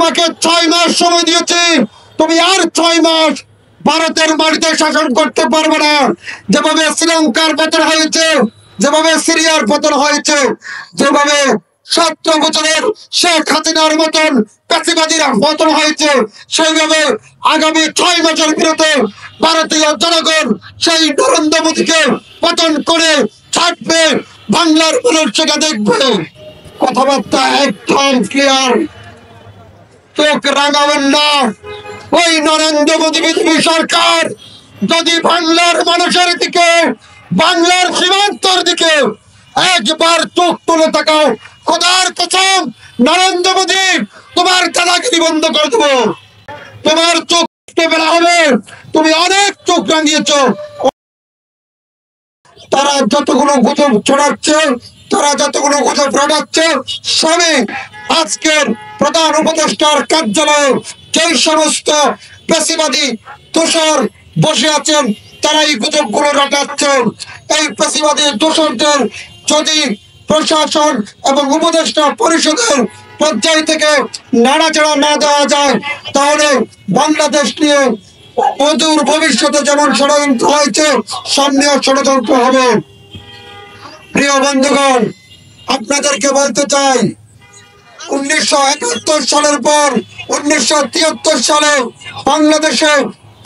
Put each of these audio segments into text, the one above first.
তোমাকে 6 মাস সময় দিয়েছি, তুমি আর 6 মাস ভারতের মাটিতে শাসন করতে পারবে না। যেভাবে শ্রীলঙ্কার পতন হয়েছে, যেভাবে সিরিয়ার পতন হয়েছে, যেভাবে 17 বছরের শেখ হাসিনার মতন পেশিবাদীরা পতন হয়েছে, সেইভাবে আগামী 6 মাসের ভিতরে ভারতীয় জনগণ সেই নরেন্দ্র মোদীকে পতন করে ছাড়বে। বাংলার মানুষ সেটা দেখবে। কথাবার্তা একদম ক্লিয়ার, চোখ রাঙাবেন না। ওই নরেন্দ্র মোদী বিজেপি সরকার যদি বাংলার মানুষের দিকে, বাংলার সীমান্তর দিকে একবার চোখ তুলে তাকাও, খোদার কসম নরেন্দ্র মোদী তোমার দাদাগিরি বন্ধ করে দেবো। তোমার চোখ বেলা হবে, তুমি অনেক চোখ রাঙিয়েছ। তারা যতগুলো গুজব ছড়াচ্ছে, তারা যতগুলো গুজব রটাচ্ছে, সবই আজকের প্রধান উপদেষ্টার কার্যালয়ে যেই সমস্ত পেশিবাদী দোসর বসে আছেন, তারা এই গুজবগুলো রটাচ্ছেন। এই পেশিবাদী দোসরদের যদি প্রশাসন এবং উপদেষ্টা পরিষদের পর্যায় থেকে নাড়াচাড়া না দেওয়া যায়, তাহলে বাংলাদেশ নিয়ে অদূর ভবিষ্যতে যেমন ষড়যন্ত্র হয়েছে, সামনেও ষড়যন্ত্র হবে। প্রিয় বন্ধুগণ, আপনাদেরকে বলতে চাই, 1971 সালের পর 1973 সালে বাংলাদেশে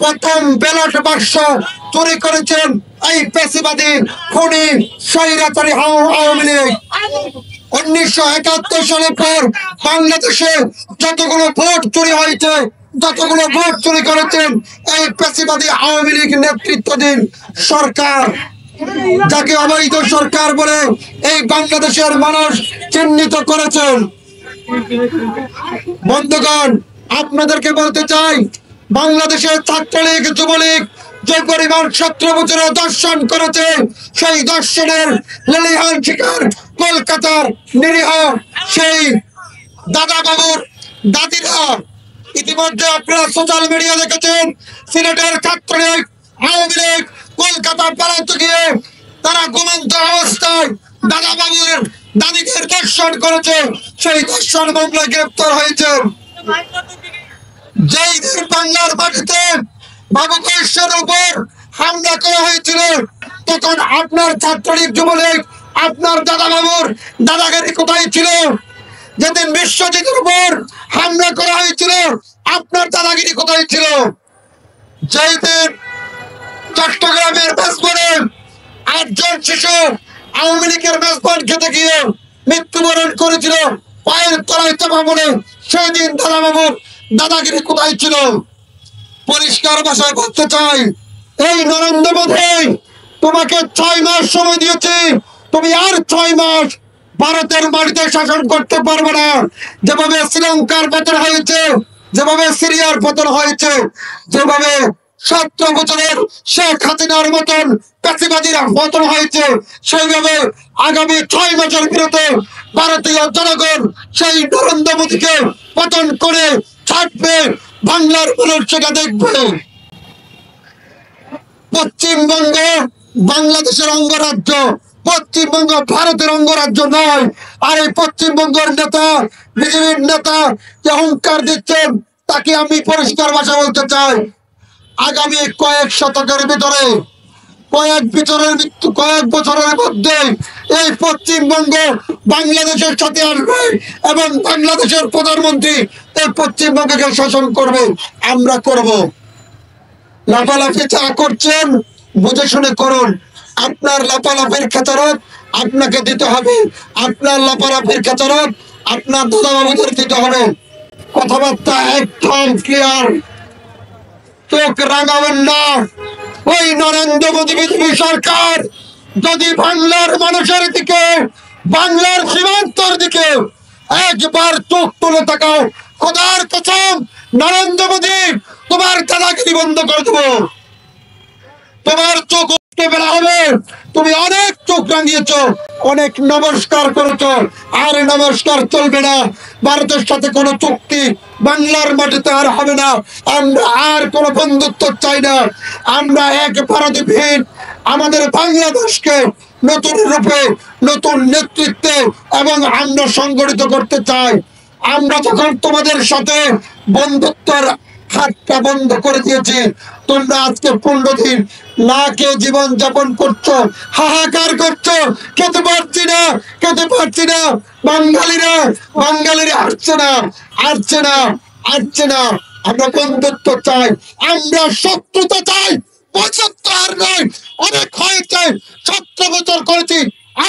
প্রথম ব্যালট বাক্স চুরি করেছেন এই পেশিবাদী খুনি স্বৈরাচারী আওয়ামী লীগ। 1971 সালের পর বাংলাদেশে যতগুলো ভোট চুরি হয়েছে, যতগুলো ভোট চুরি করেছেন এই পেশিবাদী আওয়ামী লীগ নেতৃত্বাধীন সরকার, যাকে অবৈধ সরকার বলে এই বাংলাদেশের মানুষ চিহ্নিত করেছেন। বন্ধুগণ, আপনাদেরকে বলতে চাই, বাংলাদেশের ছাত্রলীগ, যুবলীগ যে পরিমাণ 17 বছরে দর্শন করেছে, সেই দর্শনের লেলিহান শিকার কলকাতার নিরীহ সেই দাদা বাবুর দাদিরা। ইতিমধ্যে আপনারা সোশ্যাল মিডিয়া দেখেছেন, সিলেটের ছাত্রলীগ, আওয়ামী লীগ কলকাতা পালাতে গিয়ে তারা ঘুমন্ত অবস্থায় দাদা বাবুর দাদিদের দর্শন করেছে, সেই দর্শন মামলায় গ্রেপ্তার হয়েছে। যেই দিন বাংলার মাটিতে বাবু কৈশোর উপর হামলা করা হয়েছিল, তখন আপনার ছাত্রলীগ, যুবলীগ, আপনার দাদা বাবুর দাদাগিরি কোথায় ছিল? যেদিন বিশ্বজিতের উপর হামলা করা হয়েছিল, আপনার দাদাগিরি কোথায় ছিল? যেই দিন চট্টগ্রামের মেজবানে 8 জন শিশু আওয়ামী লীগের মেজবান খেতে গিয়ে মৃত্যুবরণ করেছিল পায়ের তলায় চাপা পড়ে, সেই দিন দাদা বাবুর দাদাগিরি কোথায় ছিল? পরিষ্কার ভাষায় বলতে চাই, এই নরেন্দ্র মোদী তোমাকে 6 মাস সময় দিয়েছি, তুমি আর 6 মাস ভারতের মাটিতে শাসন করতে পারবে না। যেভাবে শ্রীলঙ্কার পতন হয়েছে, যেভাবে সিরিয়ার পতন হয়েছে, যেভাবে 17 বছরের শেখ হাসিনার মতন পেশিবাদীরা পতন হয়েছে, সেইভাবে আগামী 6 মাসের ভিতরে ভারতীয় জনগণ সেই নরেন্দ্র মোদীকে পতন করে ছাড়বে। বাংলার মানুষ সেটা দেখবে। পশ্চিমবঙ্গ বাংলাদেশের অঙ্গরাজ্য, পশ্চিমবঙ্গ ভারতের অঙ্গরাজ্য নয়। আর এই পশ্চিমবঙ্গের নেতা, বিজেপির নেতা যে অহংকার দিচ্ছেন, তাকে আমি পরিষ্কার ভাষা বলতে চাই, আগামী কয়েক শতকের ভিতরে, কয়েক বছরের মধ্যে এই পশ্চিমবঙ্গ বাংলাদেশের সাথে আসবে এবং বাংলাদেশের প্রধানমন্ত্রী এই পশ্চিমবঙ্গকে শাসন করবে। আমরা করব। লাফালাফি যা করছেন বুঝে শুনে করুন। আপনার লাফালাফির খেসারত আপনাকে দিতে হবে, আপনার লাফালাফির খেসারত আপনার দাদাবাবুদের দিতে হবে। কথাবার্তা একদম ক্লিয়ার, চোখ রাঙাবেন না। ওই নরেন্দ্র মোদী বিজেপি সরকার যদি বাংলার মানুষের দিকে, বাংলার সীমান্তর দিকে একবার চোখ তুলে তাকাও, খোদার কসম নরেন্দ্র মোদী তোমার দাদাগিরি বন্ধ করে দেবো। তোমার চোখ বেলা হবে, তুমি অনেক চোখ রাঙিয়েছ, অনেক নমস্কার করেছ, আর নমস্কার চলবে না। ভারতের সাথে কোনো চুক্তি বাংলার মাটিতে আর হবে না। আমরা আর কোনো বন্ধুত্ব চাই না। আমরা এক ভারত ভিন আমাদের বাংলাদেশকে নতুন রূপে, নতুন নেতৃত্বে এবং আমরা সংগঠিত করতে চাই। আমরা যখন তোমাদের সাথে বন্ধুত্বের হাতটা বন্ধ করে দিয়েছি, তোমরা আজকে 15 দিন না খেয়ে জীবন যাপন করছো, হাহাকার করছো, খেতে পারছি না, খেতে পারছি না। বাঙালিরা আসছে না, আসছে না, আসছে না। আমরা বন্ধুত্ব চাই, আমরা শত্রুতা চাই, বন্ধুত্ব আর নয়। অনেক হয়েছে, 17 বছর করেছি,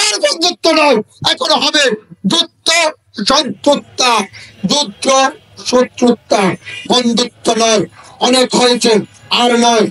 আর বন্ধুত্ব নয়, এখন হবে যুদ্ধ শত্রুতা, যুদ্ধ শত্রুতা, বন্ধুত্ব নয়। অনেক হয়েছে, আর নয়।